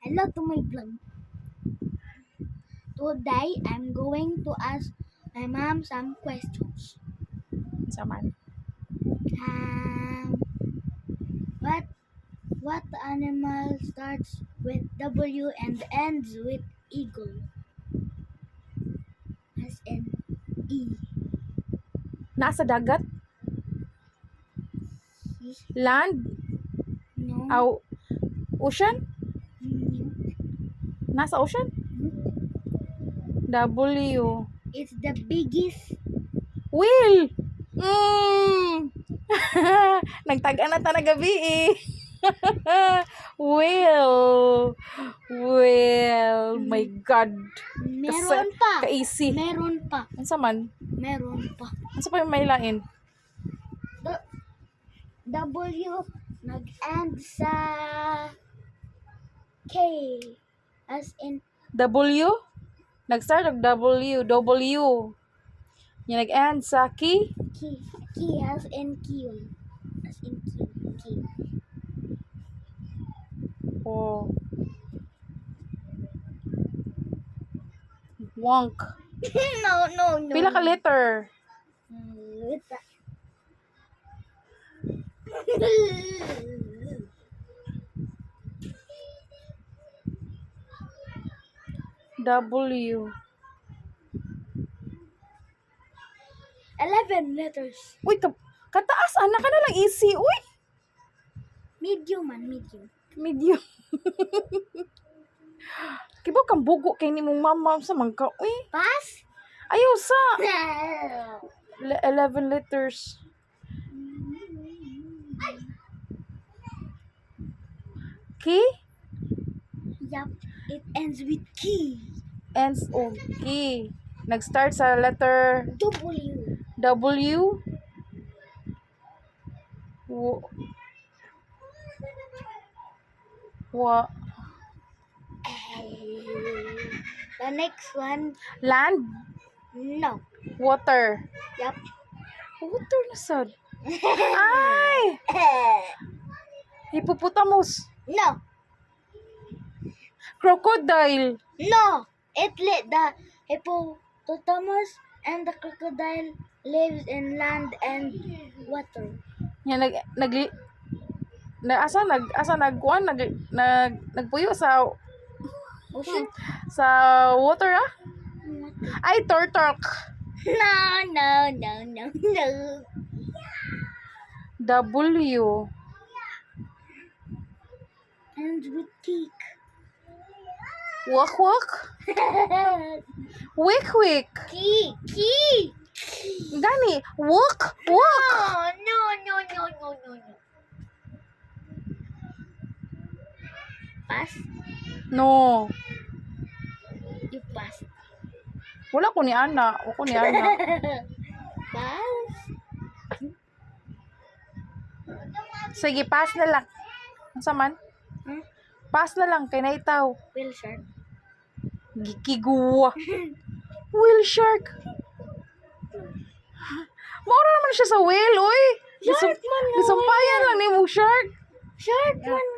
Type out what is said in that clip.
Hello to my vlog. Today, I'm going to ask my mom some questions. Saman. Um, what animal starts with W and ends with eagle? As in E. Nasa dagat? Land? No. Aw, ocean? No. Nasa ocean? W. It's the biggest. Whale! Nagtaga na ta na gabi eh. Whale. Whale. My God. Meron pa. Ka-easy. Meron pa. Ano man? Meron pa. Ano pa yung may lain? W nag-end sa K. As in W? Nag-start ng W. W. Yung nag-end sa key? key. Key as in key. As in key. Key. Oh. Wonk. No. Pila ka letter? Wait. W. 11 letters. Uy, kataas. Anak ka na lang easy. Uy. Medium man, medium. Medium. Kibaw kang bugo kay ni mong mama sa mangka. Uy. Pass? Ayaw sa. 11 letters. Key? Yup, it ends with key. Ends of key. Nag-start sa letter W. W. Wa. The next one, Land. no. Water. Yup. Water na sad. Ay! Hippopotamus. No. Crocodile. No. The hippopotamus and the crocodile lives in land and water. Yan nagpuyo sa Ocean? sa water ah. Ay turtle. No. W. Ends with teak. Wak. Wik. Key. Gani. Wak. No. Pass? No. You pass. Wala ko ni Ana. Pass? Sige, pass na lang. Unsa man? Hmm? Pass na lang kay naitaw. Whale shark. Gikiguwa. Whale shark. Maura naman siya sa whale, oy. Shark man. Bisumpayan lang ni mo shark. Shark man.